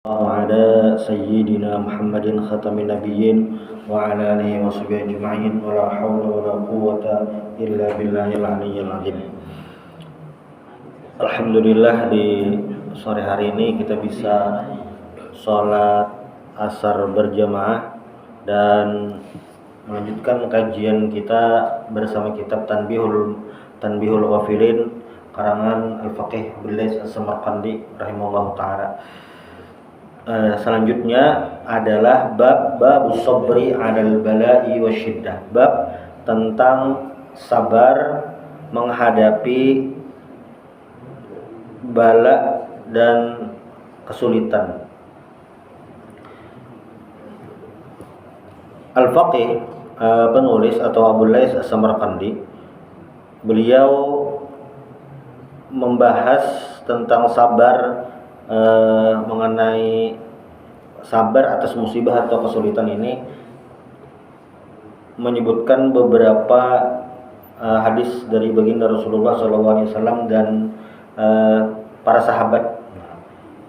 Ala sayyidina Muhammadin khatamin nabiyyin wa ala alihi wa sahbihi ajma'in wa la hawla wa la quwwata illa billahil aliyyil azim. Alhamdulillah, di sore hari ini kita bisa sholat asar berjamaah dan melanjutkan kajian kita bersama kitab Tanbihul Ghafilin karangan Al-Faqih Abdul Lais As-Samarqandi rahimahullahu taala. Selanjutnya adalah bab sabri 'alal bala'i wasyiddah, bab tentang sabar menghadapi bala dan kesulitan. Al-Faqih penulis atau Abdul Lais As-Samarqandi, beliau membahas tentang sabar, mengenai sabar atas musibah atau kesulitan ini, menyebutkan beberapa hadis dari baginda Rasulullah SAW dan para sahabat.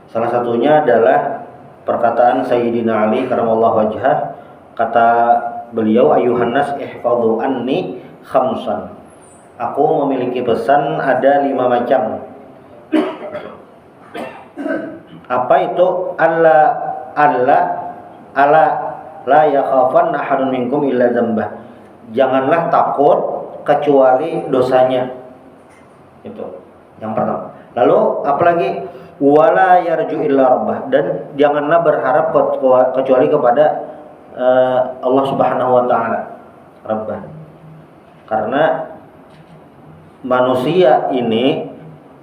Salah satunya adalah perkataan Sayyidina Ali karamallahu wajhah. Kata beliau, ayuhan nas ihfadhu anni khamsan, aku memiliki pesan ada 5 macam. Apa itu? Alla la yakhafanna ahadun minkum illa dzambah, janganlah takut kecuali dosanya. Itu yang pertama. Lalu apalagi? Wala yarju illa rabbah, dan janganlah berharap kecuali kepada Allah Subhanahu wa taala, Rabbah. Karena manusia ini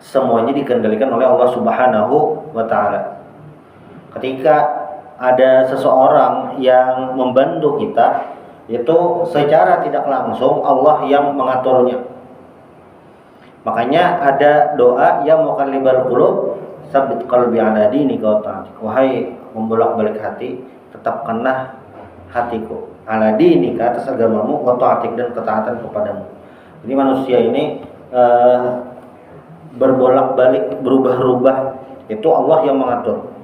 semuanya dikendalikan oleh Allah Subhanahu wa taala. Ketika ada seseorang yang membantu kita, itu secara tidak langsung Allah yang mengaturnya. Makanya ada doa, ya muqallibal qulub tsabbit qalbi ala dinika wa ta'atik, wahai membolak-balik hati, tetapkanlah hatiku ala dinika, atas agamamu, wa ta'atik, dan ketaatan kepadamu. Jadi manusia ini berbolak-balik, berubah-ubah, itu Allah yang mengatur.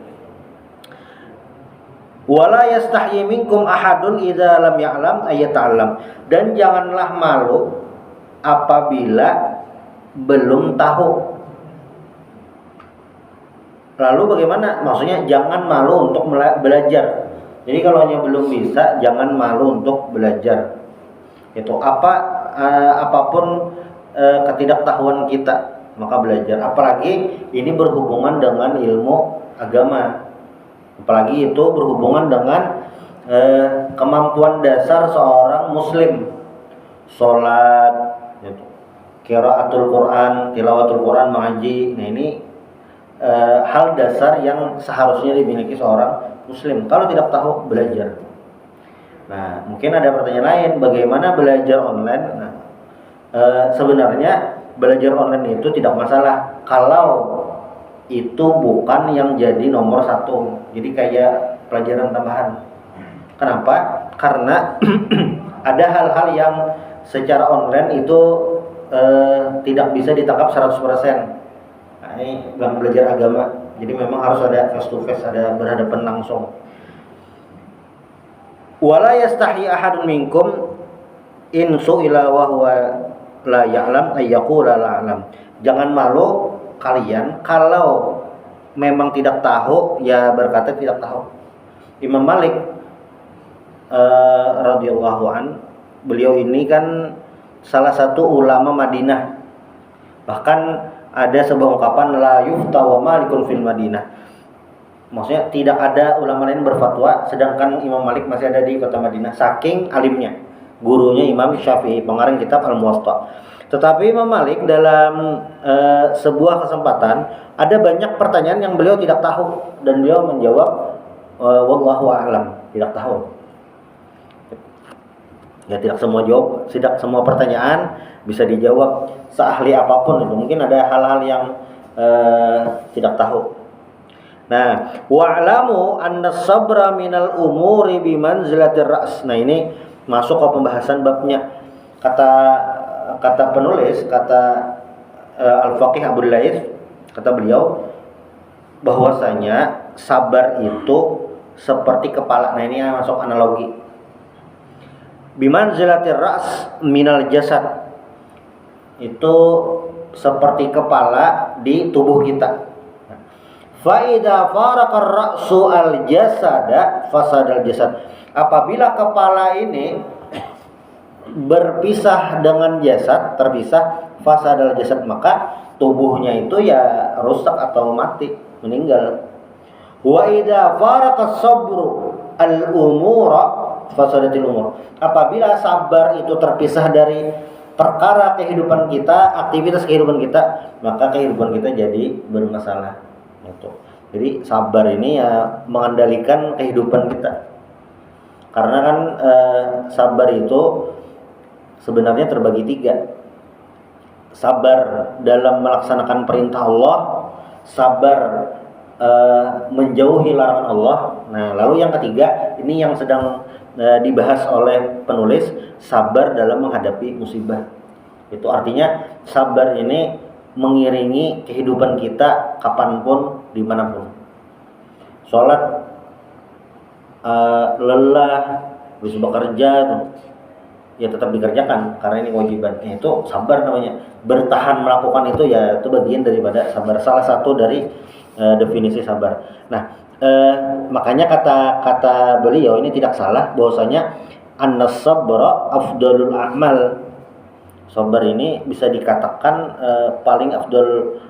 Wala yastahyi minkum ahadun idza lam ya'lam ayata'allam, dan janganlah malu apabila belum tahu. Lalu bagaimana? Maksudnya jangan malu untuk belajar. Jadi kalau hanya belum bisa, jangan malu untuk belajar. Itu apapun ketidaktahuan kita, maka belajar. Apalagi ini berhubungan dengan ilmu agama, apalagi itu berhubungan dengan kemampuan dasar seorang muslim, sholat, qiraatul Quran, tilawatul Quran, mengaji. Nah ini hal dasar yang seharusnya dimiliki seorang muslim. Kalau tidak tahu, belajar. Nah mungkin ada pertanyaan lain, bagaimana belajar online? Nah, sebenarnya belajar online itu tidak masalah kalau itu bukan yang jadi nomor 1. Jadi kayak pelajaran tambahan. Kenapa? Karena ada hal-hal yang secara online itu tidak bisa ditangkap 100%. Nah, ini dalam belajar agama. Jadi memang harus ada face to face, ada berhadapan langsung. Wala yastahi ahadun minkum in su'ila wa huwa la ya'lam ay yaqula la a'lam. Jangan malu kalian kalau memang tidak tahu, ya berkata tidak tahu. Imam Malik radhiyallahu an, beliau ini kan salah satu ulama Madinah. Bahkan ada sebuah ungkapan, la yufta wa malikun fil Madinah. Maksudnya tidak ada ulama lain berfatwa sedangkan Imam Malik masih ada di kota Madinah, saking alimnya. Gurunya Imam Syafi'i, pengarang kitab Al-Muwatta. Tetapi Imam Malik dalam sebuah kesempatan ada banyak pertanyaan yang beliau tidak tahu, dan beliau menjawab wallahu a'lam, tidak tahu. Ya, tidak semua pertanyaan bisa dijawab seahli apapun itu. Mungkin ada hal-hal yang tidak tahu. Nah, wa'lamu anna sabra minal umuri bimanzilatir ra's. Nah, ini masuk ke pembahasan babnya. Kata penulis, kata Al-Faqih Abdul Lais, kata beliau, bahwasanya sabar itu seperti kepala. Nah, ini masuk analogi. Bimanzilatir ra's minal jasad. Itu seperti kepala di tubuh kita. Fa idza faraqa ar-ra'su al-jasada fasadal jasad. Apabila kepala ini berpisah dengan jasad, terpisah, fasadal jasad, maka tubuhnya itu ya rusak atau mati, meninggal. Wa idza faraqa as-sabru al-umura fasadatil umur. Apabila sabar itu terpisah dari perkara kehidupan kita, aktivitas kehidupan kita, maka kehidupan kita jadi bermasalah. Gitu. Jadi sabar ini ya mengendalikan kehidupan kita. Karena kan sabar itu sebenarnya terbagi 3. Sabar dalam melaksanakan perintah Allah, sabar menjauhi larangan Allah. Nah, lalu yang ketiga, ini yang sedang dibahas oleh penulis, sabar dalam menghadapi musibah. Itu artinya sabar ini mengiringi kehidupan kita kapanpun, dimanapun. Sholat lelah, habis bekerja ya tetap dikerjakan karena ini kewajiban. Itu sabar namanya. Bertahan melakukan itu ya itu bagian daripada sabar. Salah satu dari definisi sabar. Nah, makanya kata beliau ini tidak salah bahwasanya an-sabra afdalul a'mal. Sabar ini bisa dikatakan paling afdal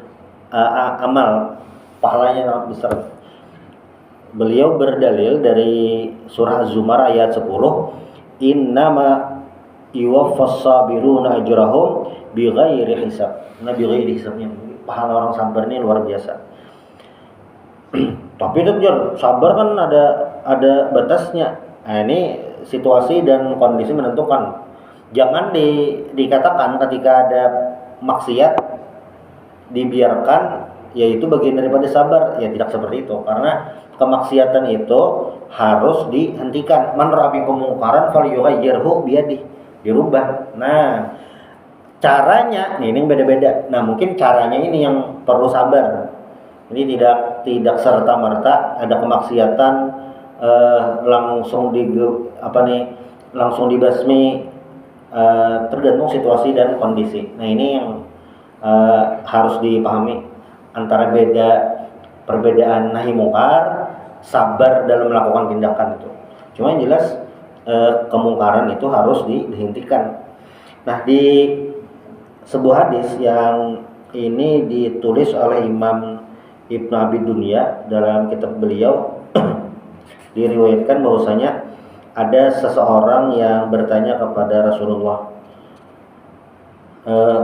amal, pahalanya sangat besar. Beliau berdalil dari surah Az-Zumar ayat 10, innama yuwaffas sabiruna ajrahum bighairi hisab. Nah, bighairi hisabnya pahala orang sabar ini luar biasa. Tapi itu sabar kan ada batasnya. Nah, ini situasi dan kondisi menentukan. Jangan dikatakan ketika ada maksiat dibiarkan, yaitu bagian daripada sabar. Ya tidak seperti itu, karena kemaksiatan itu harus dihentikan. Man ra'a minkum munkaran falyughayyirhu biyadihi, dirubah. Nah, caranya ini beda-beda. Nah, mungkin caranya ini yang perlu sabar. Ini tidak serta merta ada kemaksiatan langsung langsung dibasmi, tergantung situasi dan kondisi. Nah, ini yang harus dipahami antara perbedaan nahi mungkar, sabar dalam melakukan tindakan itu. Cuma yang jelas kemungkaran itu harus dihentikan. Nah, di sebuah hadis yang ini ditulis oleh Imam Ibnu Abi Dunya dalam kitab beliau diriwayatkan bahwasanya ada seseorang yang bertanya kepada Rasulullah,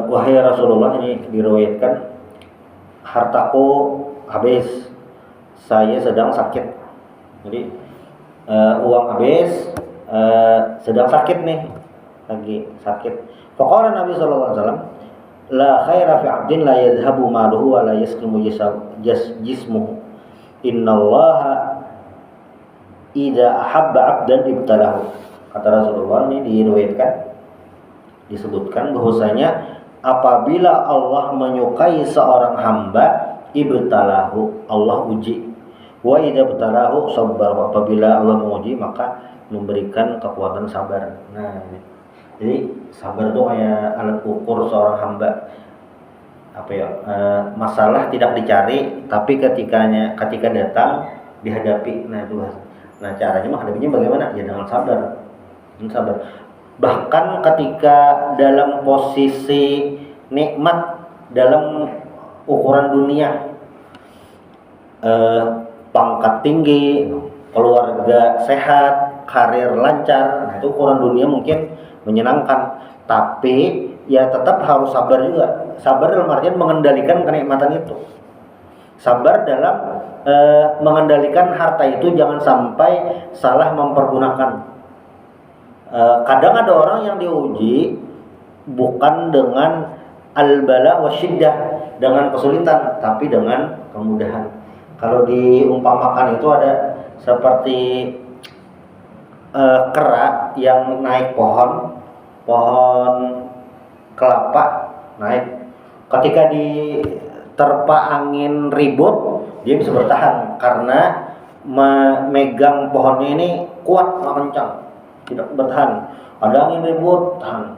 wahai Rasulullah, ini diriwayatkan, hartaku habis, saya sedang sakit. Jadi uang habis, sedang sakit nih, lagi sakit. Faqala Nabi sallallahu alaihi wasallam, la khaira fi 'abdin la yadhhabu maluhu wa la yasqimu jismuhu. Innallaha idza ahabba 'abdan ibtalahu. Kata Rasulullah, ini disebutkan bahwasanya apabila Allah menyukai seorang hamba, ibtalahu, Allah uji. Wa idza ibtalahu sabar, apabila Allah menguji maka memberikan kekuatan sabar. Nah, jadi sabar itu kayak alat ukur seorang hamba. Masalah tidak dicari, tapi ketika datang dihadapi. Nah, itu. Nah, caranya menghadapinya bagaimana? Ya dengan sabar. Sabar. Bahkan ketika dalam posisi nikmat, dalam ukuran dunia, pangkat tinggi, keluarga sehat, karir lancar, nah itu ukuran dunia mungkin menyenangkan, tapi ya tetap harus sabar juga. Sabar dalam artian mengendalikan kenikmatan itu. Sabar dalam mengendalikan harta itu, jangan sampai salah mempergunakan. Kadang ada orang yang diuji bukan dengan al-bala wasyiddah, dengan kesulitan, tapi dengan kemudahan. Kalau diumpamakan itu ada seperti kera yang naik pohon kelapa naik. Ketika terpa angin ribut, dia bisa bertahan karena memegang pohonnya ini kuat, kencang, tidak bertahan. Ada angin ribut, tahan.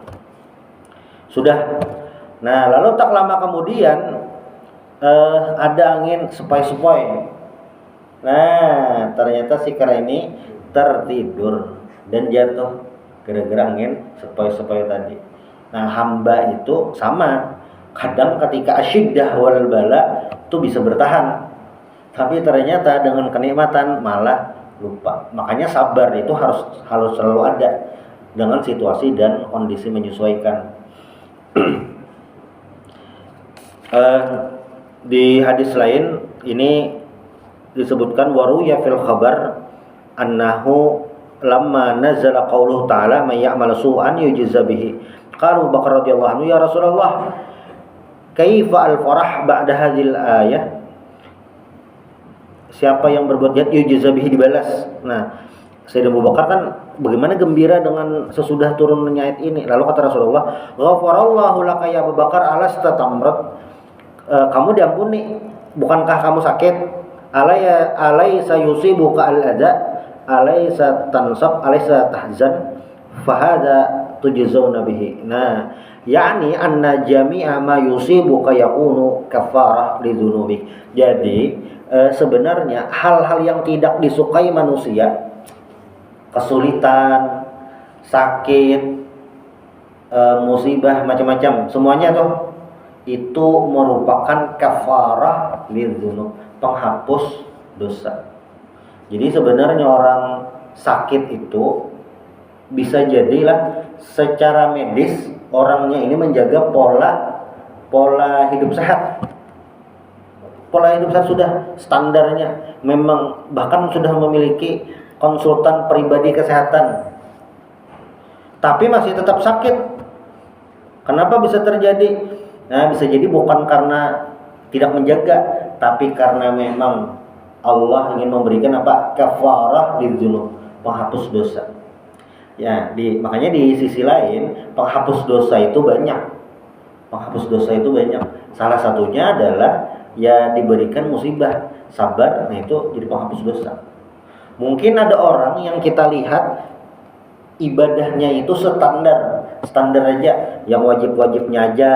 Sudah. Nah, lalu tak lama kemudian ada angin sepoi-sepoi. Nah, ternyata si kera ini tertidur dan jatuh gara-gara angin sepoi-sepoi tadi. Nah, hamba itu sama. Kadang ketika asyiddah wal bala itu bisa bertahan. Tapi ternyata dengan kenikmatan malah lupa. Makanya sabar itu harus selalu ada dengan situasi dan kondisi menyesuaikan. Di hadis lain ini disebutkan waruya fil khabar annahu lamma nazala qauluhu ta'ala may ya'mal su'an yujza bihi. Qalu Bakar radhiyallahu anhu ya Rasulullah kaifa al-farah ba'da hadhil ayah? Siapa yang berbuat jahat yujza bihi dibalas. Nah, Sayyidina Abu Bakar kan bagaimana gembira dengan sesudah turunnya ayat ini. Lalu kata Rasulullah, "Ghafarallahu laka ya Abu Bakar alasta tamrat." Kamu diampuni, bukankah kamu sakit? Alaysa yusibuka al-adza, alaysa tansab, alaysa tahzan, fahada tujzauna bihi. Nah, yakni anna jami'a ma yusibuka yakunu kafarah lidzunubik. Jadi sebenarnya hal-hal yang tidak disukai manusia, kesulitan, sakit, musibah macam-macam, semuanya tuh itu merupakan kafarah lidzunub, penghapus dosa. Jadi sebenarnya orang sakit itu bisa jadilah secara medis orangnya ini menjaga pola hidup sehat. Pola hidup sehat sudah standarnya, memang bahkan sudah memiliki konsultan pribadi kesehatan. Tapi masih tetap sakit. Kenapa bisa terjadi? Nah, bisa jadi bukan karena tidak menjaga, tapi karena memang Allah ingin memberikan apa? Kafarah lidzunub, penghapus dosa. Ya, makanya di sisi lain penghapus dosa itu banyak. Penghapus dosa itu banyak. Salah satunya adalah ya diberikan musibah, sabar, nah itu jadi penghapus dosa. Mungkin ada orang yang kita lihat ibadahnya itu standar aja, yang wajib-wajibnya aja,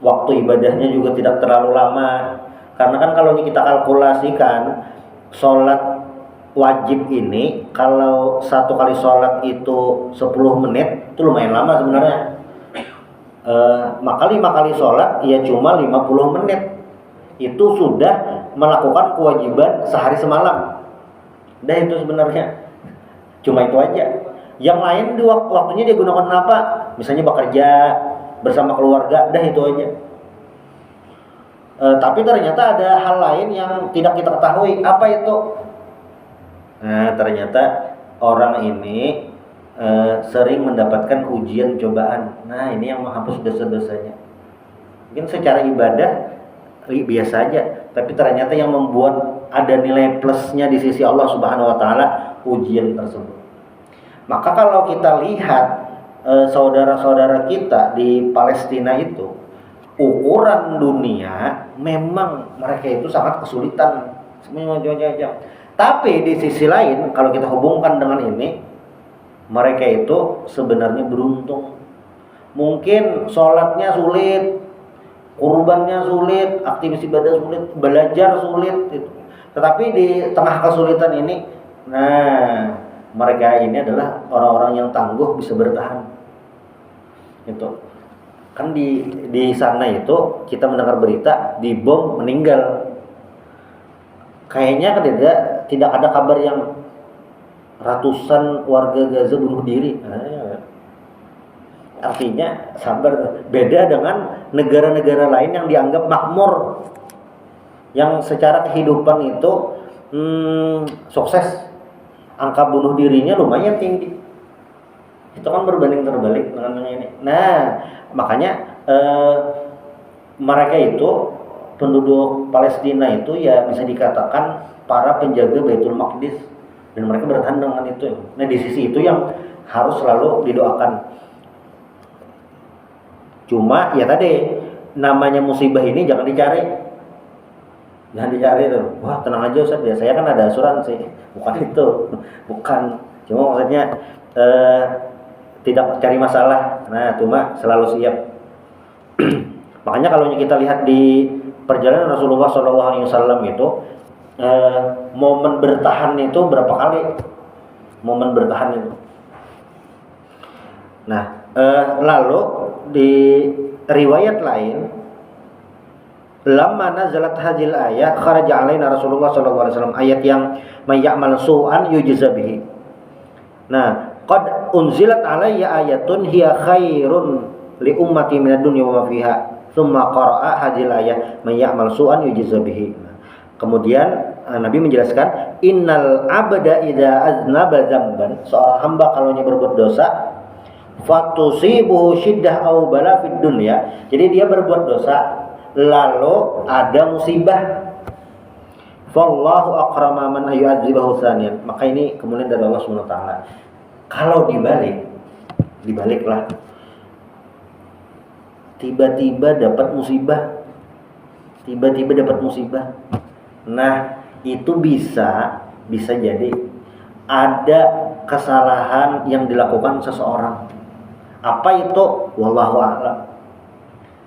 waktu ibadahnya juga tidak terlalu lama. Karena kan kalau kita kalkulasikan sholat wajib ini, kalau satu kali sholat itu 10 menit itu lumayan lama sebenarnya. Maka 5 kali sholat ya cuma 50 menit, itu sudah melakukan kewajiban sehari semalam. Dah itu sebenarnya cuma itu aja. Yang lain di waktunya dia gunakan apa? Misalnya bekerja bersama keluarga, dah itu aja. Tapi ternyata ada hal lain yang tidak kita ketahui. Apa itu? Nah, ternyata orang ini sering mendapatkan ujian cobaan. Nah, ini yang menghapus dosa-dosanya. Mungkin secara ibadah biasa aja, tapi ternyata yang membuat ada nilai plusnya di sisi Allah Subhanahu wa taala ujian tersebut. Maka kalau kita lihat saudara-saudara kita di Palestina itu, ukuran dunia memang mereka itu sangat kesulitan, semuanya macam-macam. Tapi di sisi lain kalau kita hubungkan dengan ini, mereka itu sebenarnya beruntung. Mungkin sholatnya sulit, kurbannya sulit, aktivitas ibadah sulit, belajar sulit gitu. Tetapi di tengah kesulitan ini, nah mereka ini adalah orang-orang yang tangguh, bisa bertahan. Itu kan di sana itu kita mendengar berita dibom meninggal. Kayaknya kan tidak ada kabar yang ratusan warga Gaza bunuh diri. Artinya sabar. Beda dengan negara-negara lain yang dianggap makmur, yang secara kehidupan itu sukses, angka bunuh dirinya lumayan tinggi. Itu kan berbanding terbalik dengan yang ini. Nah, makanya mereka itu penduduk Palestina itu ya bisa dikatakan para penjaga Baitul Maqdis, dan mereka bertahan dengan itu. Nah, di sisi itu yang harus selalu didoakan. Cuma ya tadi namanya musibah ini jangan dicari. Jangan dicari tuh. Wah, tenang aja Ustaz, ya saya kan ada asuransi. Bukan itu. Bukan. Cuma maksudnya tidak cari masalah. Nah, cuma selalu siap. Makanya kalau kita lihat di perjalanan Rasulullah SAW itu momen bertahan itu berapa kali? Momen bertahan itu. Nah, lalu di riwayat lain, lamma nazalat hadhil ayat kharaja alaina Rasulullah SAW, ayat yang may ya'mal su'an yujza bihi. Nah, qad unzilat alayya ayatun hiya khairun li ummati minad dunya wa ma fiha. Tsumma qara'a hadhil ayat may ya'mal su'an yujza bihi. Kemudian Nabi menjelaskan, innal abda idza aznaba dzamban, seorang hamba kalau berbuat dosa, fatusibuhu syiddah aw bala fid dunya. Jadi dia berbuat dosa lalu ada musibah. Wallahu akrama man ayu'adzibahu tsaniyan. Maka ini kemudian dari Allah Subhanahu wa taala. Kalau dibaliklah. Tiba-tiba dapat musibah. Nah, itu bisa jadi ada kesalahan yang dilakukan seseorang. Apa itu? Wallahu a'lam.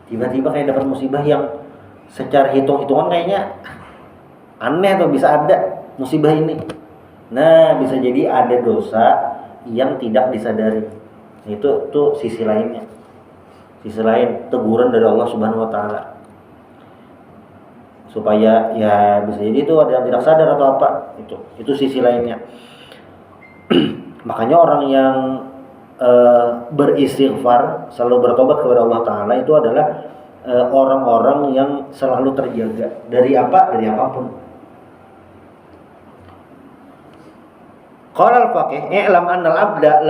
Tiba-tiba kayak dapat musibah yang secara hitung-hitungan kayaknya aneh tuh, bisa ada musibah ini. Nah, bisa jadi ada dosa yang tidak disadari. Itu sisi lainnya. Sisi lain teguran dari Allah Subhanahu wa taala. Supaya ya bisa jadi itu ada yang tidak sadar atau apa. Itu sisi lainnya. Makanya orang yang beristighfar, selalu bertobat kepada Allah Ta'ala, itu adalah orang-orang yang selalu terjaga dari apa? Dari apapun. Qala al-faqih, i'lam anna al-abda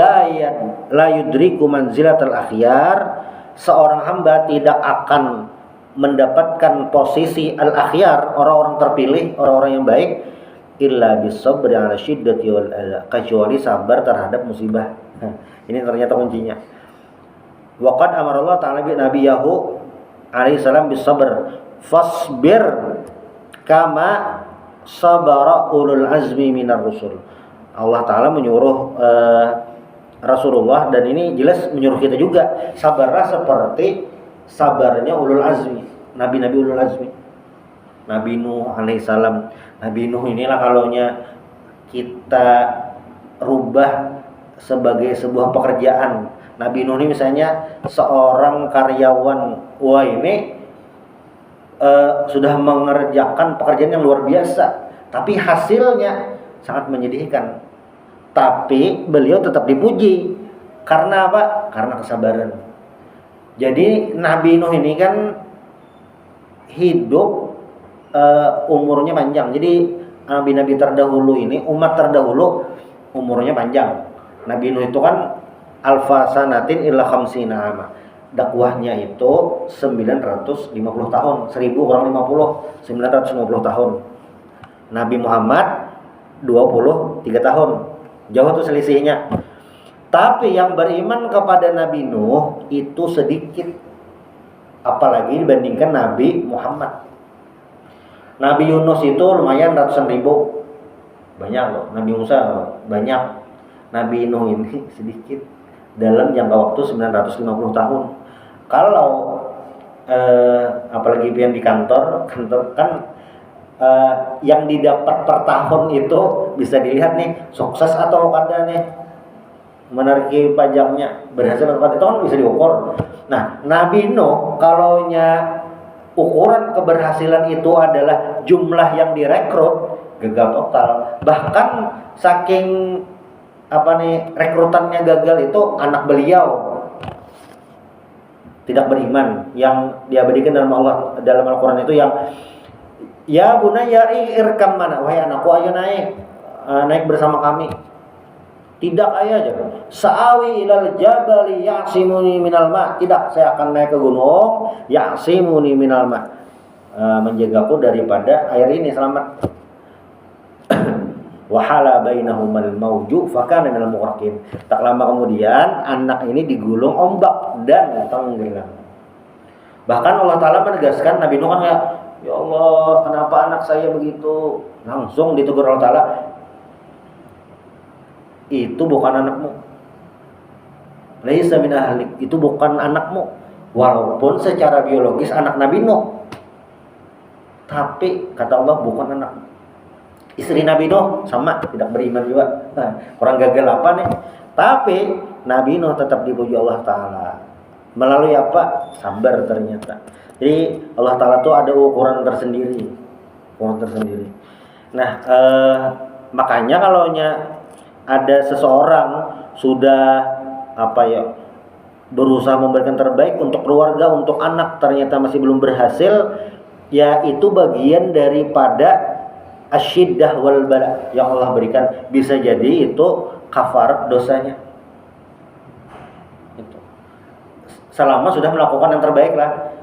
la yudriku manzilatal akhyar. Seorang hamba tidak akan mendapatkan posisi al-akhyar, orang-orang terpilih, orang-orang yang baik, illa bisabri ala syiddati wal adha, kecuali sabar terhadap musibah. Ini ternyata kuncinya. Waqad amarallahu ta'ala bi nabiyahu alaihi salam bisabr, fasbir kama sabara ulul azmi minar rusul. Allah Ta'ala menyuruh Rasulullah, dan ini jelas menyuruh kita juga, sabarlah seperti sabarnya ulul azmi, nabi-nabi ulul azmi. Nabi Nuh alaihissalam. Nabi Nuh inilah kalaunya kita rubah sebagai sebuah pekerjaan. Nabi Nuh ini misalnya seorang karyawan, wah ini sudah mengerjakan pekerjaan yang luar biasa, tapi hasilnya sangat menyedihkan. Tapi beliau tetap dipuji. Karena apa? Karena kesabaran. Jadi Nabi Nuh ini kan hidup umurnya panjang. Jadi nabi-nabi terdahulu ini, umat terdahulu umurnya panjang. Nabi Nuh itu kan alfa sanatin illa khamsina ama. Dakwahnya itu 950 tahun, 1000 kurang 50, 950 tahun. Nabi Muhammad 23 tahun. Jauh tuh selisihnya. Tapi yang beriman kepada Nabi Nuh itu sedikit, apalagi dibandingkan Nabi Muhammad. Nabi Yunus itu lumayan ratusan ribu, banyak loh. Nabi Musa banyak. Nabi Nuh ini sedikit dalam jangka waktu 950 tahun. Kalau apalagi yang di kantor kan yang didapat per tahun itu bisa dilihat nih, sukses atau kada nih menarik pajaknya, berhasil atau kada, itu kan bisa diukur. Nah, Nabi Nuh kalaunya ukuran keberhasilan itu adalah jumlah yang direkrut, gagal total. Bahkan saking rekrutannya gagal itu anak beliau tidak beriman, yang diabadikan dalam Al-Qur'an itu yang ya bunayya irkam mana, wahai anakku ayo naik bersama kami. Tidak, ayah aja. Sa'awi ilal jabali ya'simuni minal ma. Tidak, saya akan naik ke gunung, ya'simuni minal ma, menjagaku daripada air ini, selamat. Wahala bainahumal mauju fakana minal mughraqin. Tak lama kemudian anak ini digulung ombak dan tenggelam. Bahkan Allah Ta'ala menegaskan Nabi Nuh kan ya, ya Allah kenapa anak saya begitu? Langsung ditegur Allah Ta'ala, itu bukan anakmu. Laisa min ahlik, itu bukan anakmu. Walaupun secara biologis anak Nabi Nuh, tapi kata Allah bukan anakmu. Istri Nabi Nuh sama, tidak beriman juga. Nah, orang gagal apa nih? Tapi Nabi Nuh tetap dipuji Allah Ta'ala. Melalui apa? Sabar ternyata. Jadi Allah Ta'ala tuh ada ukuran tersendiri. Ukuran tersendiri. Nah, makanya kalau ada seseorang sudah berusaha memberikan terbaik untuk keluarga, untuk anak, ternyata masih belum berhasil, ya itu bagian daripada asyiddah wal bala yang Allah berikan. Bisa jadi itu kafarat dosanya. Itu. Selama sudah melakukan yang terbaik lah.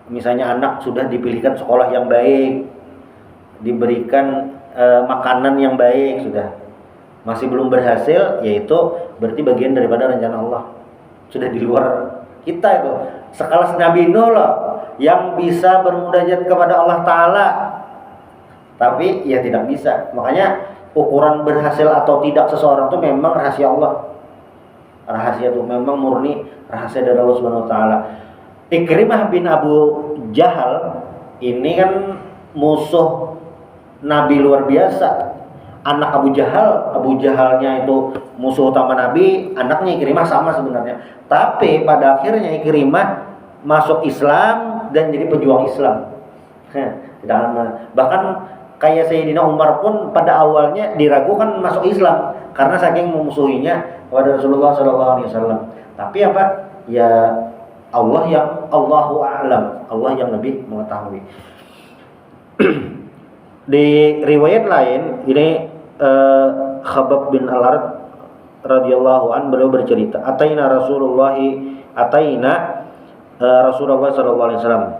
Misalnya anak sudah dipilihkan sekolah yang baik, diberikan makanan yang baik, sudah masih belum berhasil, yaitu berarti bagian daripada rencana Allah, sudah di luar kita. Itu sekelas Nabi Nuh loh yang bisa bermunajat kepada Allah Ta'ala, tapi ya tidak bisa. Makanya ukuran berhasil atau tidak seseorang itu memang rahasia Allah. Rahasia itu memang murni rahasia dari Allah Subhanahu Wa Ta'ala. Ikrimah bin Abu Jahal ini kan musuh Nabi luar biasa. Anak Abu Jahalnya itu musuh utama Nabi, anaknya Ikrimah sama sebenarnya. Tapi pada akhirnya Ikrimah masuk Islam dan jadi pejuang Islam. Tidak lama. Bahkan kayak Sayyidina Umar pun pada awalnya diragukan masuk Islam karena saking memusuhinya kepada Rasulullah SAW. Tapi apa? Ya Allahu a'lam, Allah yang lebih mengetahui. Di riwayat lain ini Khabbab bin Al-Arat radhiyallahu an beliau bercerita, Rasulullah sallallahu alaihi wasallam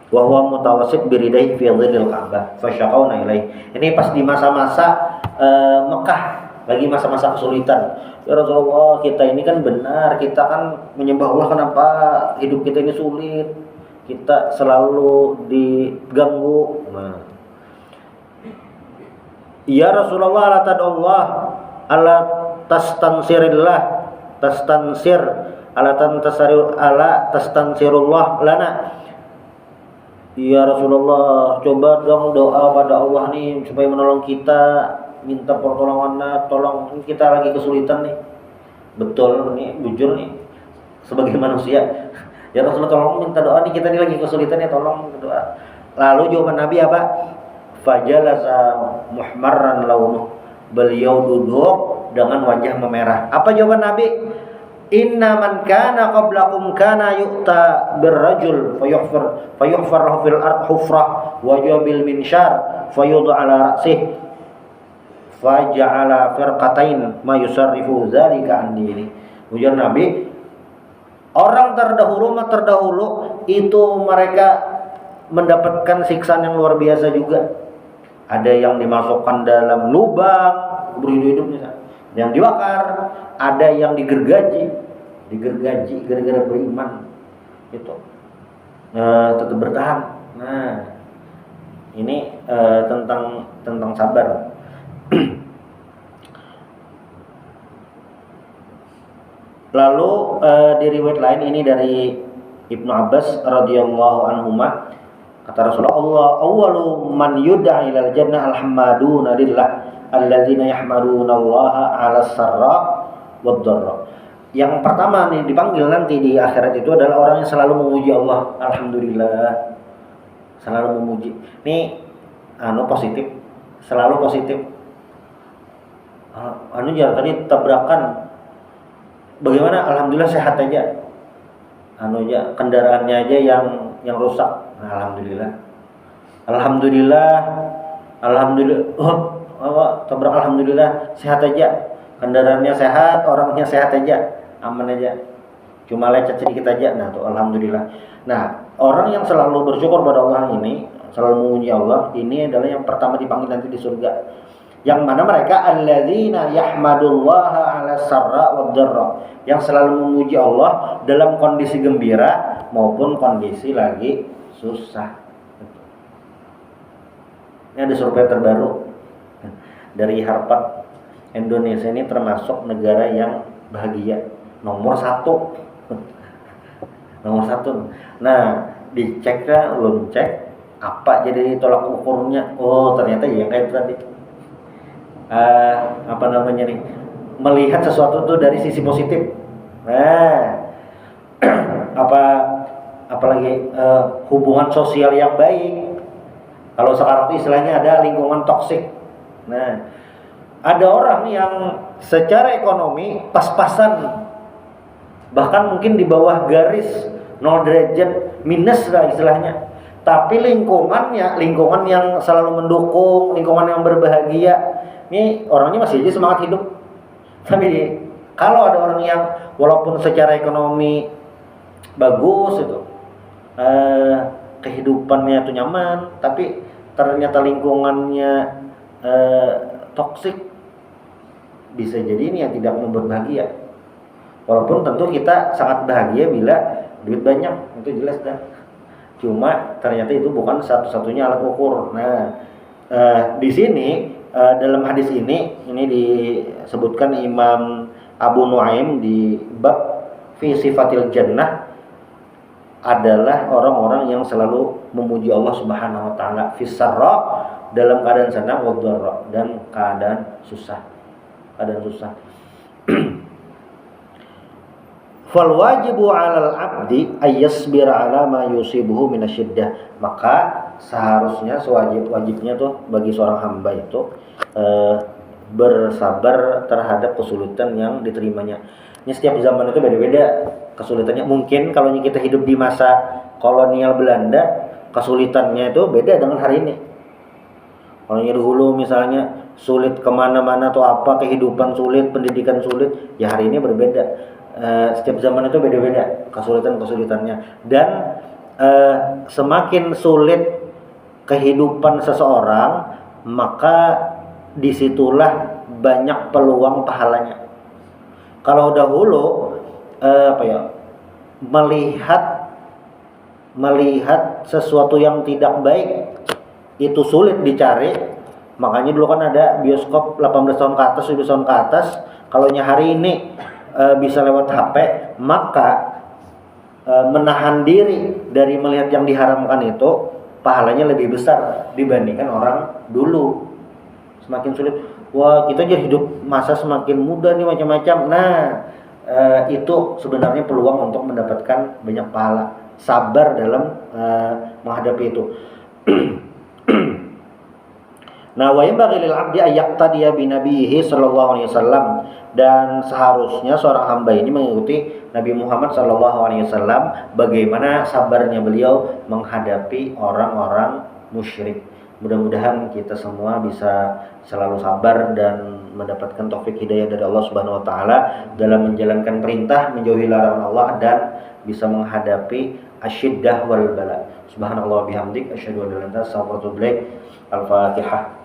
wa huwa mutawassit biridai fi dhillil Ka'bah fasyaqawna ilaih. Ini pas di masa-masa Mekah, lagi masa-masa kesulitan. Ya Rasulullah, kita ini kan benar, kita kan menyembah Allah, kenapa hidup kita ini sulit? Kita selalu diganggu. Ya Rasulullah, ala tadallah, ala tastansirullah lana. Ya Rasulullah, coba dong doa pada Allah nih supaya menolong kita, minta pertolongan, tolong kita lagi kesulitan nih. Betul nih, jujur nih sebagai manusia. Ya Rasulullah, tolong minta doa nih, kita nih lagi kesulitan ya, tolong doa. Lalu jawaban Nabi apa? Fajalasa muhmarran launuh. Beliau duduk dengan wajah memerah. Apa jawaban Nabi? Inna man kana qablakum kana yu'ta birrajul fayuhfar lahu fil ard hufrah wa bil minshar fayudha ala ra'sih faja'ala firqatain ma yusarrifu dzalika an dini. Ujar Nabi, orang terdahulu itu mereka mendapatkan siksaan yang luar biasa juga. Ada yang dimasukkan dalam lubang hidup-hidupnya, yang dibakar, ada yang digergaji gara-gara beriman, itu tetap bertahan. Nah, ini tentang sabar. Lalu di riwayat lain ini dari Ibnu Abbas radhiyallahu anhuma, kata Rasulullah, awwalu man yud'a ilal jannah alhammaduna lillah alladzina yahmaduna Allah 'ala sarra wad dharra. Yang pertama nih dipanggil nanti di akhirat itu adalah orang yang selalu memuji Allah. Alhamdulillah, selalu memuji. Nih positif, selalu positif. Jangan tadi tabrakan. Bagaimana? Alhamdulillah sehat aja. Kendaraannya aja yang rusak. Alhamdulillah. Tabrak alhamdulillah sehat aja. Kendaraannya sehat, orangnya sehat aja, aman aja. Cuma lecet sedikit aja. Nah, tuh alhamdulillah. Nah, orang yang selalu bersyukur pada Allah ini, selalu memuji Allah, ini adalah yang pertama dipanggil nanti di surga. Yang mana mereka alladzina yahmadullaha 'ala sarra wad dharra, yang selalu memuji Allah dalam kondisi gembira maupun kondisi lagi susah. Ini ada survei terbaru dari Harvard. Indonesia ini termasuk negara yang bahagia, nomor 1. Nomor 1. Nah, dicek kan, belum cek apa jadi tolak ukurnya. Oh, ternyata ya kayak tadi. Apa namanya nih? Melihat sesuatu tuh dari sisi positif. Nah, apalagi hubungan sosial yang baik. Kalau sekarang itu istilahnya ada lingkungan toksik. Nah, ada orang yang secara ekonomi pas-pasan, bahkan mungkin di bawah garis 0 derajat minus lah istilahnya, tapi lingkungan yang selalu mendukung, lingkungan yang berbahagia, ini orangnya masih aja semangat hidup. Tapi kalau ada orang yang walaupun secara ekonomi bagus itu, kehidupannya itu nyaman, tapi ternyata lingkungannya toksik, bisa jadi ini yang tidak membuat bahagia. Walaupun tentu kita sangat bahagia bila duit banyak, itu jelas dah. Cuma ternyata itu bukan satu-satunya alat ukur. Nah, di sini dalam hadis ini disebutkan Imam Abu Nuaim di bab fi sifatil jannah adalah orang-orang yang selalu memuji Allah Subhanahu wa taala fi sarra, dalam keadaan senang, wa dharra, dan keadaan susah. Fal wajibu 'alal 'abdi ay yasbira 'ala ma yusibuhu minasyiddah. Maka seharusnya wajibnya tuh bagi seorang hamba itu bersabar terhadap kesulitan yang diterimanya. Ini setiap zaman itu beda-beda kesulitannya. Mungkin kalau kita hidup di masa kolonial Belanda, kesulitannya itu beda dengan hari ini. Kalau dahulu misalnya sulit kemana-mana atau apa, kehidupan sulit, pendidikan sulit, ya hari ini berbeda. Setiap zaman itu beda-beda kesulitannya. Dan semakin sulit kehidupan seseorang, maka disitulah banyak peluang pahalanya. Kalau dahulu melihat sesuatu yang tidak baik itu sulit dicari, makanya dulu kan ada bioskop 18 tahun ke atas, 17 tahun ke atas. Kalau hari ini bisa lewat HP, maka menahan diri dari melihat yang diharamkan itu pahalanya lebih besar dibandingkan orang dulu. Semakin sulit, wah kita jadi hidup masa semakin mudah nih, macam-macam. Nah, itu sebenarnya peluang untuk mendapatkan banyak pahala. Sabar dalam menghadapi itu. Nah, wa yanbaghi lil 'abdi ay yaqtadiya bi nabiyhi sallallahu alaihi wasallam, dan seharusnya seorang hamba ini mengikuti Nabi Muhammad sallallahu alaihi wasallam bagaimana sabarnya beliau menghadapi orang-orang musyrik. Mudah-mudahan kita semua bisa selalu sabar dan mendapatkan taufik hidayah dari Allah Subhanahu wa taala dalam menjalankan perintah, menjauhi larangan Allah, dan bisa menghadapi asyiddah wal bala. Subhanallah bihamdik, asyhadu an la ilaha illa anta, astaghfiruka wa atubu ilaik. Al-Fatihah.